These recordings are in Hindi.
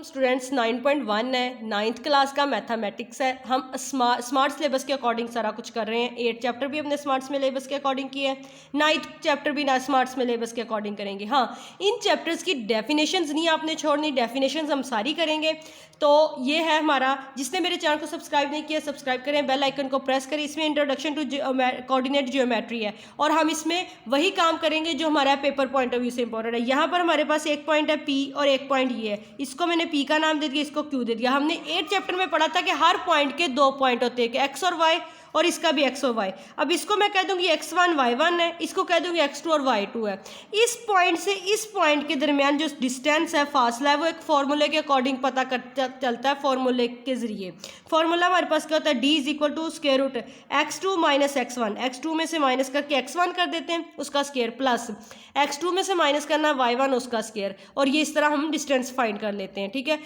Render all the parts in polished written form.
स्टूडेंट्स 9.1 है, 9th क्लास का मैथमेटिक्स है। हम स्मार्ट सिलेबस के अकॉर्डिंग सारा कुछ कर रहे हैं। 8 चैप्टर भी अपने स्मार्ट सिलेबस के अकॉर्डिंग किए हैं, 9th चैप्टर भी ना स्मार्ट सिलेबस के अकॉर्डिंग करेंगे। हाँ, इन चैप्टर्स की डेफिनेशंस नहीं आपने छोड़नी, डेफिनेशंस हम सारी करेंगे। तो ये है हमारा, जिसने मेरे चैनल को सब्सक्राइब नहीं किया सब्सक्राइब करें, बेल आइकन को प्रेस करें। इसमें इंट्रोडक्शन टू कोऑर्डिनेट जियोमेट्री है और हम इसमें वही काम करेंगे जो हमारा पेपर पॉइंट ऑफ व्यू से इंपॉर्टेंट है। यहाँ पर हमारे पास एक पॉइंट है पी और एक पॉइंट ये है, इसको मैंने पी का नाम दे दिया, इसको क्यू दे दिया। हमने 8 चैप्टर में पढ़ा था कि हर पॉइंट के 2 पॉइंट होते हैं, एक्स और वाई, और इसका भी एक्स और वाई। अब इसको मैं कह दूंगी x1 y1 है, इसको कह दूंगी x2 और y2 है। इस पॉइंट से इस पॉइंट के दरमियान जो डिस्टेंस है, फासला है, वो एक फॉर्मूले के अकॉर्डिंग पता चलता है, फॉर्मूले के जरिए। फॉर्मूला हमारे पास क्या होता है, d equal to square root x2 minus x1। x2 में से माइनस करके x1 कर देते हैं, उसका स्क्वायर, प्लस x2 में से माइनस करना y1 उसका स्क्वायर, और ये इस तरह हम डिस्टेंस फाइंड कर लेते हैं। ठीक है,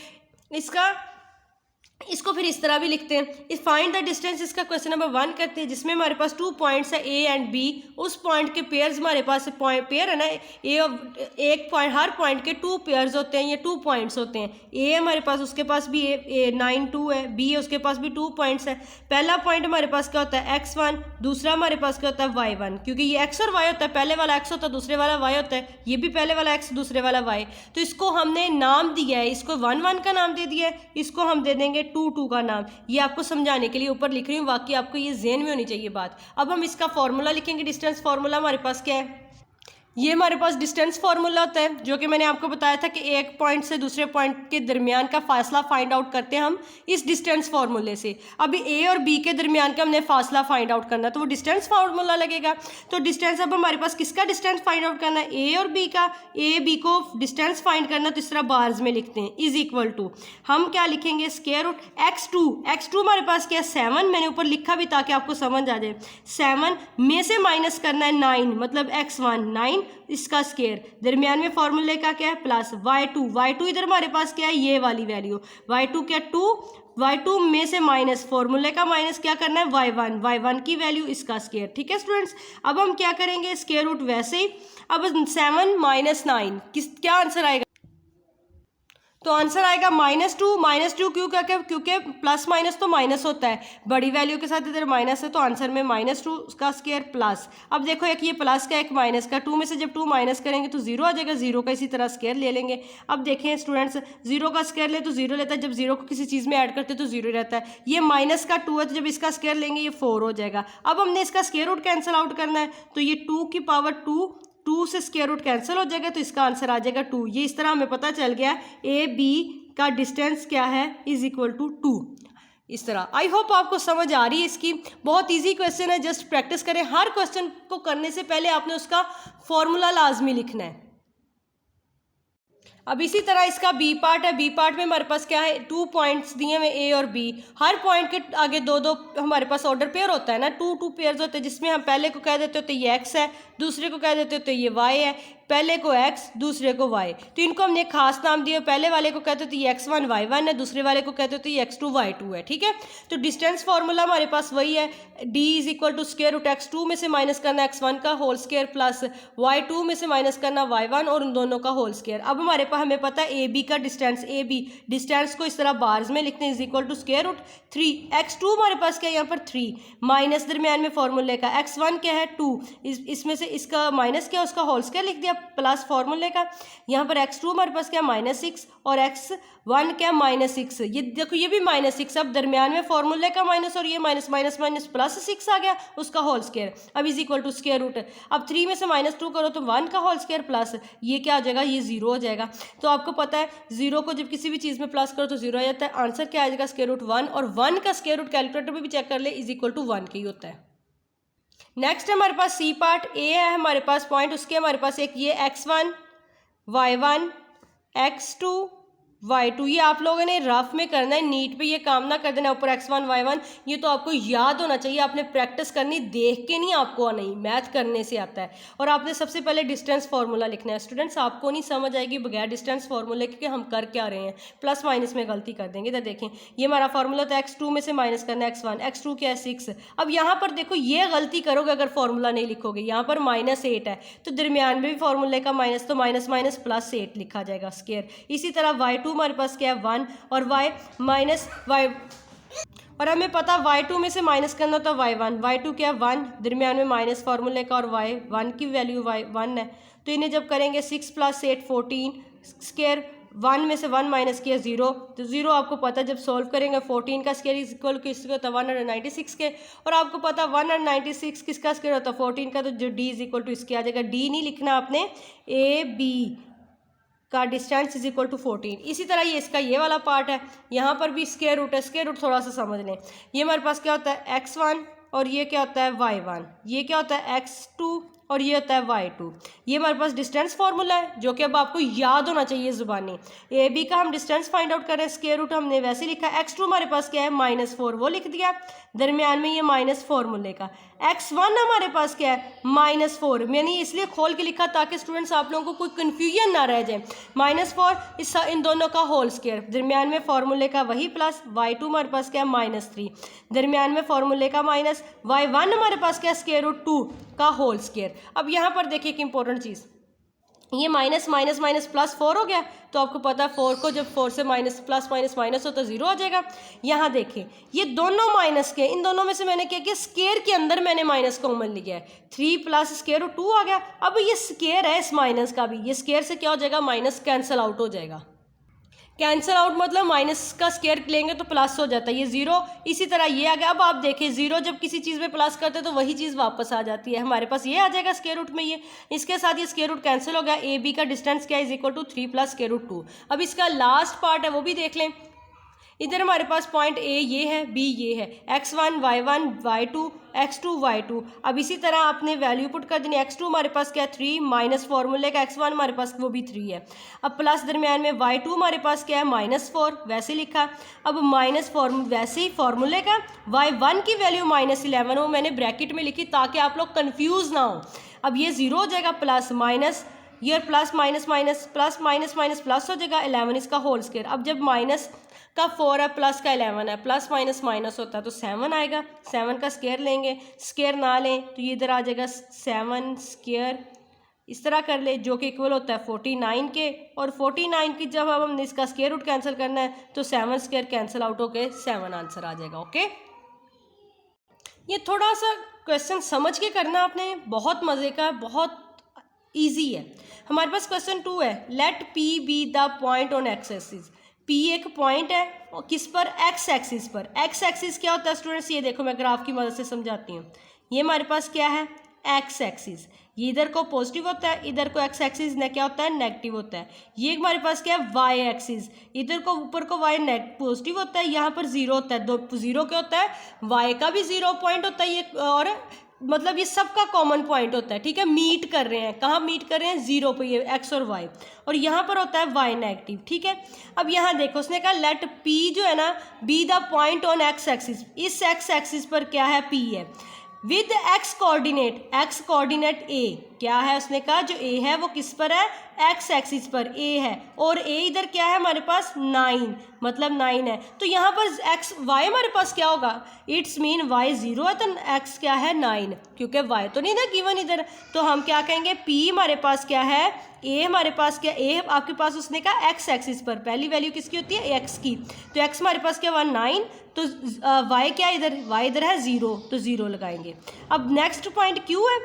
इसको फिर इस तरह भी लिखते हैं, इस फाइंड द डिस्टेंस, इसका क्वेश्चन नंबर 1 करते हैं, जिसमें हमारे पास 2 पॉइंट्स है ए एंड बी। उस पॉइंट के पेयर्स हमारे पास पेयर है ना, एक पॉइंट, हर पॉइंट के 2 पेयर्स होते हैं, ये 2 पॉइंट्स होते हैं। ए हमारे पास, उसके पास भी 9 2 है, बी है, उसके पास भी 2 पॉइंट्स है। पहला पॉइंट हमारे पास क्या होता है x1, दूसरा हमारे पास क्या होता है y1, क्योंकि ये x और y होता है, पहले वाला x होता है दूसरे वाला y होता है, ये भी पहले वाला x दूसरे वाला y। तो इसको हमने नाम दिया है, इसको 1 1 का नाम दे दिया है, इसको हम दे देंगे 2 2 का नाम। ये आपको समझाने के लिए ऊपर लिख रही हूँ, बाकी आपको ये ज़हन में होनी चाहिए बात। अब हम इसका फॉर्मूला लिखेंगे। डिस्टेंस फॉर्मूला हमारे पास क्या है, ये हमारे पास डिस्टेंस फार्मूला होता है, जो कि मैंने आपको बताया था कि एक पॉइंट से दूसरे पॉइंट के दरमियान का फासला फाइंड आउट करते हैं हम इस डिस्टेंस फार्मूले से। अभी ए और बी के दरमियान का हमने फासला फाइंड आउट करना, तो वो डिस्टेंस फार्मूला लगेगा। तो डिस्टेंस, अब हमारे पास किसका डिस्टेंस फाइंड आउट करना है, ए और बी का। ए बी को डिस्टेंस फाइंड करना, तो इस तरह बार्स में लिखते हैं, इज इक्वल टू, हम क्या लिखेंगे, स्क्वायर रूट x2 हमारे पास क्या है 7, मैंने ऊपर लिखा भी ताकि आपको समझ आ जाए। 7 में से माइनस करना है 9, मतलब x1 9, इसका स्क्वायर, दरमियान में फॉर्मूले का क्या है प्लस y2 इधर हमारे पास क्या है, ये वाली वैल्यू y2 क्या 2, y2 में से माइनस, फॉर्मूले का माइनस क्या करना है y1 की वैल्यू, इसका स्क्वायर। ठीक है स्टूडेंट्स, अब हम क्या करेंगे, स्क्वायर रूट वैसे ही। अब 7 माइनस 9 क्या आंसर आएगा, तो आंसर आएगा -2 क्यों, क्योंकि प्लस माइनस तो माइनस होता है, बड़ी वैल्यू के साथ इधर माइनस है, तो आंसर में -2 का स्क्वायर प्लस। अब देखो, एक ये प्लस का एक माइनस का, 2 में से जब 2 माइनस करेंगे तो 0 आ जाएगा, 0 का इसी तरह स्क्वायर ले लेंगे। अब देखें स्टूडेंट्स, 0 का स्क्वायर ले तो 0 लेता है, जब 0 को किसी चीज़ में ऐड करते तो 0 रहता है। ये माइनस का 2 है, तो जब इसका स्क्वायर लेंगे ये 4 हो जाएगा। अब हमने इसका स्क्वायर रूट कैंसिल आउट करना है, तो ये 2 की पावर 2 से स्क्वायर रूट कैंसिल हो जाएगा, तो इसका आंसर आ जाएगा 2। ये इस तरह हमें पता चल गया ए बी का डिस्टेंस क्या है, इज इक्वल टू 2। इस तरह आई होप आपको समझ आ रही है। इसकी बहुत इजी क्वेश्चन है, जस्ट प्रैक्टिस करें। हर क्वेश्चन को करने से पहले आपने उसका फॉर्मूला लाजमी लिखना है। अब इसी तरह इसका बी पार्ट है, बी पार्ट में हमारे पास क्या है, 2 पॉइंट्स दिए हुए ए और बी, हर पॉइंट के आगे 2 हमारे पास ऑर्डर पेयर होता है ना, 2 पेयर्स होते हैं, जिसमें हम पहले को कह देते होते ये एक्स है, दूसरे को कह देते होते ये वाई है, पहले को x दूसरे को y, तो इनको हमने एक खास नाम दिया। पहले वाले को कहते थे ये x1 y1 है, दूसरे वाले को कहते थे ये x2 y2 है। ठीक है, तो डिस्टेंस फार्मूला हमारे पास वही है, d is equal to square root x2 में से माइनस करना x1 का होल स्क्वायर प्लस y2 में से माइनस करना y1 और उन दोनों का होल स्क्वायर। अब हमारे पास हमें पता है ए बी का डिस्टेंस, ए बी डिस्टेंस को इस तरह बार्स में लिखते हैं, is equal to square root 3 x2 हमारे पास क्या है यहाँ पर 3, माइनस दरमियान में फॉर्मूले का, x1 क्या है 2, इसमें से इसका माइनस क्या, उसका होल स्क्वायर लिख दिया, प्लस फॉर्मूले का। यहाँ पर x2 हमारे पास क्या -6 और x1 क्या -6, ये देखो ये भी -6, अब दरमियान में फॉर्मूले का माइनस और ये माइनस माइनस माइनस प्लस 6 आ गया, उसका होल स्क्वायर। अब is equal to square root, अब 3 में से -2 करो तो 1 का होल स्क्वायर प्लस ये क्या आ जाएगा, ये 0 हो जाएगा। तो आपको पता है 0 को जब किसी भी चीज़ में प्लस करो तो 0 आ जाता है, आंसर क्या आ जाएगा स्क्वायर रूट 1, और 1 का स्क्वायर रूट कैलकुलेटर में भी चेक कर ले, इज इक्वल टू 1 के ही होता है। नेक्स्ट हमारे पास सी पार्ट, ए है हमारे पास पॉइंट, उसके हमारे पास एक ये x1 y1 x2 y2, ये आप लोगों ने रफ में करना है, नीट पे ये काम ना कर देना ऊपर x1 y1, ये तो आपको याद होना चाहिए, आपने प्रैक्टिस करनी, देख के नहीं आपको नहीं, मैथ करने से आता है। और आपने सबसे पहले डिस्टेंस फार्मूला लिखना है। स्टूडेंट्स आपको नहीं समझ आएगी बगैर डिस्टेंस फार्मूले के कि हम कर क्या रहे हैं, प्लस माइनस में गलती कर देंगे। तो देखें ये हमारा फार्मूला था, x2 में से माइनस करना है x1, x2 क्या है 6। अब यहाँ पर देखो ये गलती करोगे अगर फार्मूला नहीं लिखोगे, यहाँ पर -8 है, तो दरमियान में भी फार्मूले का माइनस, तो माइनस माइनस +8 लिखा जाएगा स्क्वायर। इसी तरह y2 हमारे पास क्या है 1 और y माइनस y, और हमें पता y2 में से माइनस करना होता है y1, y2 क्या है 1, दरमियान में माइनस फार्मूले का, और y1 की वैल्यू y1 है। तो इन्हें जब करेंगे 6 + 8 14 स्क्वायर, 1 में से 1 माइनस किया 0, तो 0 आपको पता जब सॉल्व करेंगे 14 का स्क्वायर इज इक्वल किसका होता है 196 के, और आपको पता 196 किसका स्क्वायर होता है 14 का, तो जो d इज इक्वल टू इसके आ जाएगा। d नहीं लिखना आपने, ए बी का डिस्टेंस इज इक्वल टू 14। इसी तरह ये इसका ये वाला पार्ट है, यहाँ पर भी स्क्वायर रूट है, स्क्वायर रूट थोड़ा सा समझ लें। ये हमारे पास क्या होता है x1 और ये क्या होता है y1, ये क्या होता है x2 और ये होता है y2। ये हमारे पास डिस्टेंस फार्मूला है जो कि अब आपको याद होना चाहिए ज़ुबानी। ए बी का हम डिस्टेंस फाइंड आउट करें, स्क्वायर रूट हमने वैसे लिखा है, x2 हमारे पास क्या है -4 वो लिख दिया, दरमियान में ये माइनस फार्मूले का, x1 हमारे पास क्या है -4, मैंने इसलिए खोल के लिखा ताकि स्टूडेंट्स आप लोगों को कोई कन्फ्यूजन ना रह जाए। -4 इस इन दोनों का होल स्क्वायर, दरमियान में फार्मूले का वही प्लस, y2 हमारे पास क्या है -3, दरमियान में फार्मूले का माइनस, y1 हमारे पास क्या है स्क्वायर रूट 2 का होल स्क्वायर। अब यहाँ पर देखिए एक इंपॉर्टेंट चीज़, ये माइनस माइनस माइनस प्लस 4 हो गया, तो आपको पता है 4 को जब 4 से माइनस प्लस माइनस माइनस हो तो 0 आ जाएगा। यहाँ देखिए ये दोनों माइनस के, इन दोनों में से मैंने क्या किया स्क्वायर के अंदर मैंने माइनस कॉमन लिया है, 3 प्लस स्क्वायर रूट 2 आ गया। अब ये स्क्वायर है इस माइनस का भी, ये स्क्वायर से क्या हो जाएगा माइनस कैंसिल आउट हो जाएगा, कैंसिल आउट मतलब माइनस का स्क्वायर लेंगे तो प्लस हो जाता है, ये 0। इसी तरह ये आ गया। अब आप देखें 0 जब किसी चीज़ में प्लस करते हैं तो वही चीज़ वापस आ जाती है, हमारे पास ये आ जाएगा स्क्वायर रूट में, ये इसके साथ ये स्क्वायर रूट कैंसिल हो गया। ए बी का डिस्टेंस क्या is equal to 3 + square root 2। अब इसका लास्ट पार्ट है वो भी देख लें, इधर हमारे पास पॉइंट ए ये है, बी ये है, x1 y1 y2 x2 y2। अब इसी तरह आपने वैल्यू पुट कर देनी, x2 हमारे पास क्या 3 माइनस फार्मूले का, x1 हमारे पास वो भी 3 है। अब प्लस दरमियान में y2 हमारे पास क्या है -4 वैसे लिखा। अब माइनस वैसे ही फार्मूले का y1 की वैल्यू -11 हो, मैंने ब्रैकेट में लिखी ताकि आप लोग कन्फ्यूज़ ना हो। अब ये 0 हो जाएगा, प्लस माइनस, ये plus minus minus plus minus minus plus हो जाएगा, 11 इसका होल स्क्वायर। अब जब माइनस का 4 है प्लस का 11 है, प्लस माइनस माइनस होता है तो 7 आएगा, 7 का स्क्वायर लेंगे, स्क्वायर ना लें तो ये इधर आ जाएगा 7 स्क्वायर, इस तरह कर ले जो कि इक्वल होता है 49 के, और 49 की जब हम इसका स्क्वायर रूट कैंसिल करना है तो 7 स्क्वायर कैंसिल आउट होके 7 आंसर आ जाएगा। ओके, ये थोड़ा सा क्वेश्चन समझ के करना आपने, बहुत मज़े का, बहुत ईजी है। हमारे पास क्वेश्चन 2 है, let P be the point on X axis. P एक पॉइंट है और किस पर, एक्स एक्सिस पर। एक्स एक्सिस क्या होता है स्टूडेंट्स, ये देखो मैं ग्राफ की मदद से समझाती हूँ। ये हमारे पास क्या है एक्स एक्सिस, ये इधर को पॉजिटिव होता है, इधर को एक्स एक्सिस ने क्या होता है नेगेटिव होता है। ये हमारे पास क्या है वाई एक्सिस, इधर को ऊपर को वाई पॉजिटिव होता है, यहाँ पर 0 होता है, 0 क्या होता है वाई का भी 0 पॉइंट होता है ये, और मतलब ये सबका कॉमन पॉइंट होता है, ठीक है। मीट कर रहे हैं, कहाँ मीट कर रहे हैं 0 पे, ये एक्स और वाई, और यहाँ पर होता है वाई नेगेटिव, ठीक है। अब यहाँ देखो उसने कहा लेट P जो है ना B the point on X axis, इस एक्स एक्सिस पर क्या है P है, विद एक्स कोऑर्डिनेट ए, क्या है उसने कहा जो ए है वो किस पर है एक्स एक्सिस पर ए है, और ए इधर क्या है हमारे पास 9, मतलब 9 है। तो यहाँ पर एक्स वाई हमारे पास क्या होगा, इट्स मीन वाई 0 है तो एक्स क्या है 9, क्योंकि वाई तो नहीं ना गिवन इधर, तो हम क्या कहेंगे P हमारे पास क्या है, ए हमारे पास क्या, ए आपके पास उसने कहा एक्स एक्सिस पर, पहली वैल्यू किसकी होती है एक्स की, तो एक्स हमारे पास क्या 9, तो वाई क्या इधर, वाई इधर है 0, तो 0 लगाएंगे। अब नेक्स्ट पॉइंट क्यू है,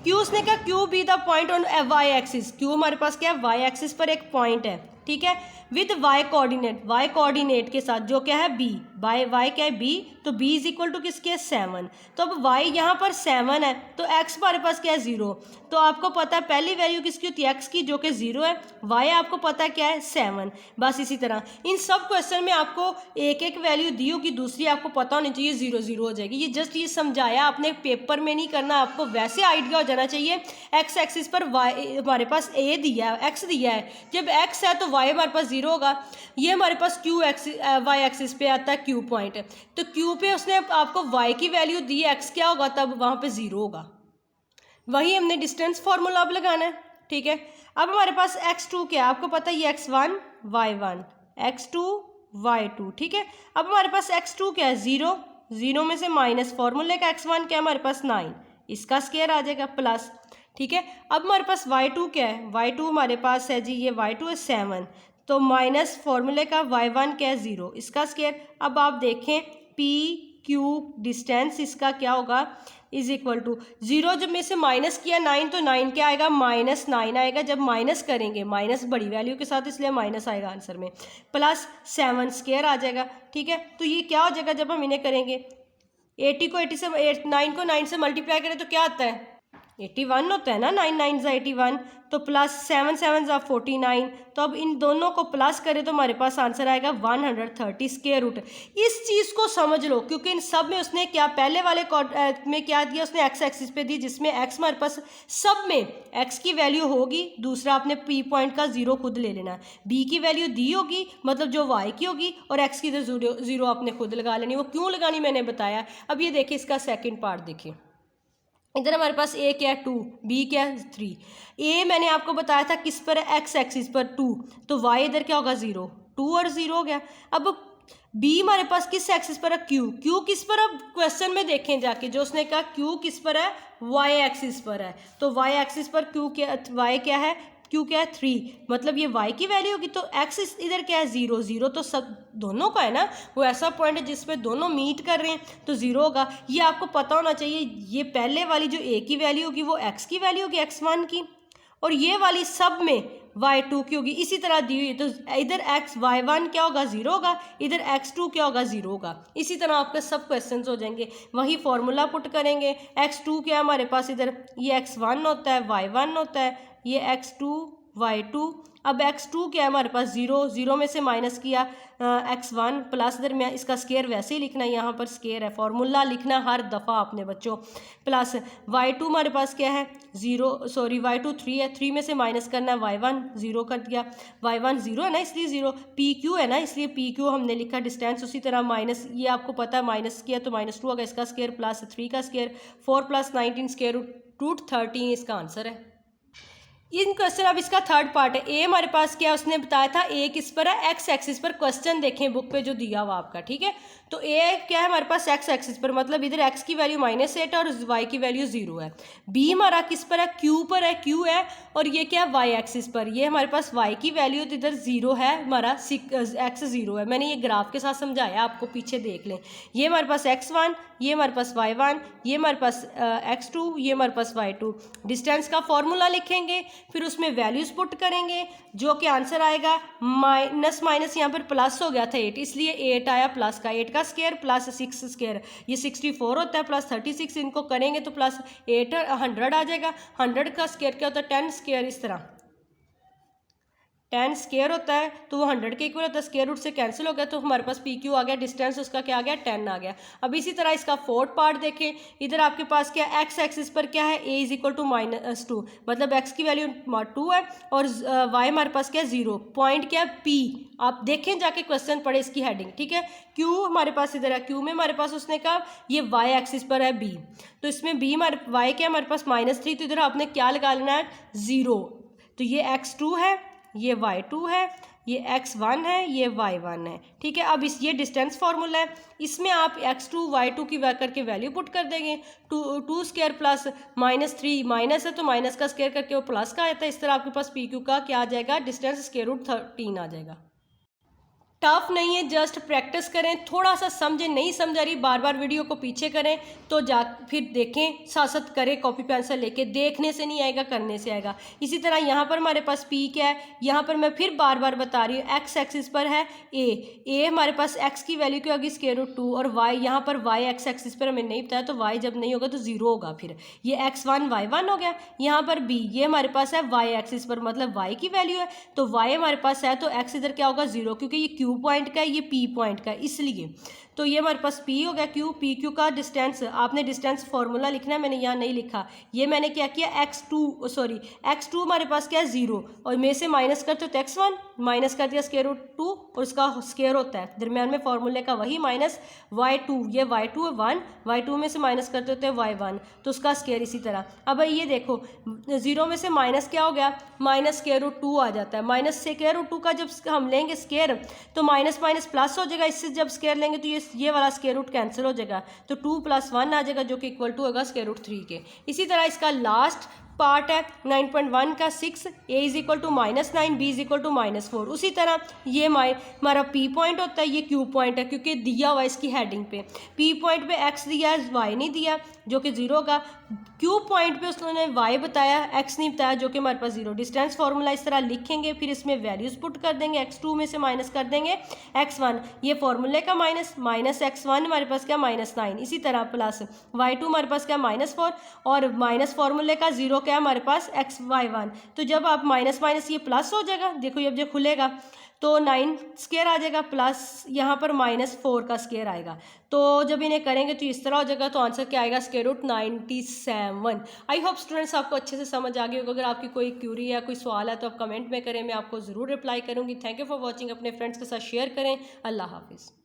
क्यू उसने कहा Q be the point on Y axis, Q हमारे पास क्या है वाई एक्सिस पर एक पॉइंट है, ठीक है, विद वाई कोऑर्डिनेट के साथ जो क्या है बी, वाई क्या है बी, तो बी इज इक्वल टू किसके है 7, तो अब वाई यहाँ पर 7 है तो एक्स हमारे पास क्या है 0, तो आपको पता है पहली वैल्यू किसकी होती है एक्स की जो कि 0 है, वाई आपको पता है क्या है 7। बस इसी तरह इन सब क्वेश्चन में आपको एक एक वैल्यू दी होगी, दूसरी आपको पता होनी चाहिए 0 0 हो जाएगी। ये जस्ट ये समझाया आपने, पेपर में नहीं करना, आपको वैसे आइडिया हो जाना चाहिए। एक्स एक्सिस पर वाई हमारे पास ए दिया है, एक्स दिया है, जब एक्स है तो वाई हमारे पास 0 होगा। ये हमारे पास क्यू वाई एक्सिस पे आता है क्यू पॉइंट, तो क्यू पे उसने आपको वाई की वैल्यू दी, एक्स क्या होगा तब वहाँ पे 0 होगा। वही हमने डिस्टेंस फार्मूला अब लगाना है, ठीक है। अब हमारे पास x2 क्या है, आपको पता है ये x1 y1 x2 y2, ठीक है। अब हमारे पास x2 क्या है 0, 0 में से माइनस फार्मूले का x1 क्या है हमारे पास 9, इसका स्क्वायर आ जाएगा प्लस, ठीक है। अब हमारे पास y2 क्या है, y2 हमारे पास है जी ये y2 है 7, तो माइनस फॉर्मूले का y1 क्या है 0, इसका स्क्वायर। अब आप देखें पी क्यू डिस्टेंस इसका क्या होगा इज इक्वल टू 0, जब में से माइनस किया 9 तो 9 क्या आएगा -9 आएगा। जब माइनस करेंगे माइनस बड़ी वैल्यू के साथ इसलिए माइनस आएगा आंसर में, प्लस 7 स्क्वायर आ जाएगा। ठीक है, तो ये क्या हो जाएगा जब हम इन्हें करेंगे 80 को 80 से 9 को 9 से मल्टीप्लाई करें तो क्या आता है 81 होता है ना, 9 9 ज़ा 81, तो प्लस 7 7 ज़ा 49। तो अब इन दोनों को प्लस करें तो हमारे पास आंसर आएगा 130 स्क्वायर रूट। इस चीज़ को समझ लो क्योंकि इन सब में उसने क्या पहले वाले में क्या दिया उसने एक्स एक्सिस पे दी, जिसमें एक्स हमारे पास सब में एक्स की वैल्यू होगी। दूसरा आपने पी पॉइंट का 0 खुद ले लेना, बी की वैल्यू दी होगी मतलब जो वाई की होगी, और एक्स की इधर 0 आपने खुद लगा लेनी। वो क्यों लगानी मैंने बताया। अब ये देखिए इसका सेकेंड पार्ट देखिए, इधर हमारे पास ए क्या है 2, बी क्या है 3। ए मैंने आपको बताया था किस पर है एक्स एक्सिस पर 2, तो वाई इधर क्या होगा 0, 2 और 0 हो गया। अब बी हमारे पास किस एक्सिस पर है क्यू, क्यू किस पर, अब क्वेश्चन में देखें जाके जो उसने कहा क्यू किस पर है वाई एक्सिस पर है, तो वाई एक्सिस पर क्यू क्या वाई क्या है क्यू क्या है 3, मतलब ये y की वैल्यू होगी। तो एक्सिस इधर क्या है 0 0, तो सब दोनों का है ना, वो ऐसा पॉइंट है जिसपे दोनों मीट कर रहे हैं तो 0 होगा। ये आपको पता होना चाहिए, ये पहले वाली जो a की वैल्यू होगी वो x की वैल्यू होगी x1 की, और ये वाली सब में y2 की होगी इसी तरह दी हुई है। तो इधर y1 क्या होगा 0 होगा, इधर x2 क्या होगा 0 होगा। इसी तरह आपके सब क्वेश्चंस हो जाएंगे। वही फॉर्मूला पुट करेंगे, x2 क्या है हमारे पास इधर ये x1 होता है y1 होता है, ये x2 y2। अब x2 क्या है हमारे पास 0 0 में से माइनस किया x1 प्लस इधर में इसका स्केयर वैसे ही लिखना है, यहाँ पर स्केयर है, फॉर्मूला लिखना हर दफ़ा आपने बच्चों, प्लस y2 हमारे पास क्या है 0 सॉरी y2 3 है, 3 में से माइनस करना है y1 0 कर दिया, y1 0 है ना इसलिए 0, pq है ना इसलिए pq हमने लिखा डिस्टेंस। उसी तरह माइनस ये आपको पता है माइनस किया तो -2 होगा, इसका स्केयर प्लस 3 का स्केयर 4 + 19 स्केयर रूट 13 इसका आंसर है। इन क्वेश्चन अब इसका थर्ड पार्ट है। ए हमारे पास क्या उसने बताया था ए किस पर है एक्स एक्सिस पर, क्वेश्चन देखें बुक पे जो दिया हुआ आपका। ठीक है, तो ए क्या है हमारे पास एक्स एक्सिस पर, मतलब इधर एक्स की वैल्यू -8 और वाई की वैल्यू 0 है। बी हमारा किस पर है क्यू पर है, क्यू है, और ये क्या है वाई एक्सिस पर, ये हमारे पास वाई की वैल्यू तो इधर 0 है, हमारा एक्स 0 है। मैंने ये ग्राफ के साथ समझाया आपको, पीछे देख लें। ये हमारे पास x1, ये हमारे पास y1, ये हमारे पास x2, ये हमारे पास y2। डिस्टेंस का फॉर्मूला लिखेंगे, फिर उसमें वैल्यूज पुट करेंगे, जो कि आंसर आएगा माइनस माइनस यहाँ पर प्लस हो गया था 8, इसलिए 8 आया प्लस का, 8 का स्केयर प्लस 6 स्केयर, ये 64 होता है प्लस 36, इनको करेंगे तो प्लस 8 100 आ जाएगा। 100 का स्केयर क्या होता है 10 स्केयर, इस तरह 10 स्केयर होता है तो वो 100 के इक्वल होता है, स्केयर रूट से कैंसिल हो गया तो हमारे पास पी क्यू आ गया, डिस्टेंस उसका क्या आ गया 10 आ गया। अब इसी तरह इसका फोर्थ पार्ट देखें, इधर आपके पास क्या एक्स एक्सिस पर क्या है a = -2, मतलब x की वैल्यू 2 है और y हमारे पास क्या है 0, पॉइंट क्या है p, आप देखें जाके क्वेश्चन पढ़े इसकी हेडिंग। ठीक है, q हमारे पास इधर है, q में हमारे पास उसने कहा ये y एक्सिस पर है b, तो इसमें b हमारे y क्या हमारे पास -3, तो इधर आपने क्या लगा लेना है 0, तो ये x2 है, ये y2 है, ये x1 है, ये y1 है। ठीक है, अब इस ये डिस्टेंस फार्मूला है, इसमें आप x2 y2 की करके वैल्यू पुट कर देंगे। 2 स्क्वायर प्लस -3 माइनस है तो माइनस का स्क्वायर करके वो प्लस का आता है। इस तरह आपके पास पी क्यू का क्या आ जाएगा डिस्टेंस स्क्वायर रूट 13 आ जाएगा। टफ नहीं है, जस्ट प्रैक्टिस करें, थोड़ा सा समझें, नहीं समझ आ रही बार बार वीडियो को पीछे करें तो जा फिर देखें, साथ साथ करें कॉपी पेंसिल लेके, देखने से नहीं आएगा करने से आएगा। इसी तरह यहाँ पर हमारे पास पी क्या है, यहाँ पर मैं फिर बार बार बता रही हूँ एक्स एक्सिस पर है ए हमारे पास एक्स की वैल्यू क्या होगी स्क्वायर रूट 2 और वाई यहाँ पर वाई एक्स एक्सिस पर हमें नहीं बताया तो वाई जब नहीं होगा तो 0 होगा, फिर ये x1 y1 हो गया। यहाँ पर बी ये हमारे पास है वाई एक्सिस पर, मतलब वाई की वैल्यू है तो वाई हमारे पास है तो एक्स इधर क्या होगा 0, क्योंकि ये क्यू पॉइंट का है ये पी पॉइंट का है इसलिए, तो ये हमारे पास पी हो गया क्यू, पी क्यू का डिस्टेंस आपने डिस्टेंस फार्मूला लिखना है, मैंने यहाँ नहीं लिखा, ये मैंने क्या किया x2 हमारे पास क्या है 0 और में से माइनस करते हो तो x1 माइनस कर दिया स्क्वायर रूट 2 और उसका स्क्वायर होता है दरम्यान में फार्मूले का वही माइनस y2, ये y2 है 1, y2 में से माइनस करते होते हैं y1 तो उसका स्क्वायर इसी तरह। अब ये देखो 0 में से माइनस क्या हो गया माइनस स्क्वायर रूट 2 आ जाता है, माइनस स्क्वायर रूट 2 का जब हम लेंगे स्क्वायर तो माइनस माइनस प्लस हो जाएगा, इससे जब स्क्वायर लेंगे तो ये वाला स्क्वायर रूट कैंसिल हो जाएगा तो 2 + 1 आ जाएगा जो कि इक्वल टू होगा स्क्वायर रूट 3 के। इसी तरह इसका लास्ट पार्ट है 9.1 का 6, a is equal to -9, b is equal to -4। उसी तरह ये हमारा p पॉइंट होता है, ये q पॉइंट है क्योंकि दिया हुआ है इसकी हेडिंग पे। p पॉइंट पे x दिया है, y नहीं दिया जो कि 0 का। q पॉइंट पे उसने y बताया, x नहीं बताया जो कि हमारे पास 0। डिस्टेंस फार्मूला इस तरह लिखेंगे, फिर इसमें वैल्यूज़ पुट कर देंगे, x2 में से माइनस कर देंगे x1, ये फार्मूले का माइनस x1 हमारे पास क्या -9, इसी तरह प्लस y2 हमारे पास क्या -4 और माइनस फार्मूले का 0 क्या हमारे पास xy1। तो जब आप माइनस माइनस ये प्लस हो जाएगा, देखो जब ये खुलेगा तो 9 स्क्वायर आ जाएगा प्लस यहाँ पर -4 का स्क्वायर आएगा। तो जब इन्हें करेंगे तो इस तरह हो जाएगा, तो आंसर क्या आएगा √97। आई होप स्टूडेंट्स आपको अच्छे से समझ आ गई होगी। अगर आपकी कोई क्यूरी या कोई सवाल है तो आप कमेंट में करें, मैं आपको ज़रूर रिप्लाई करूँगी। Thank you for watching. अपने फ्रेंड्स के साथ शेयर करें। अल्लाह हाफिज़।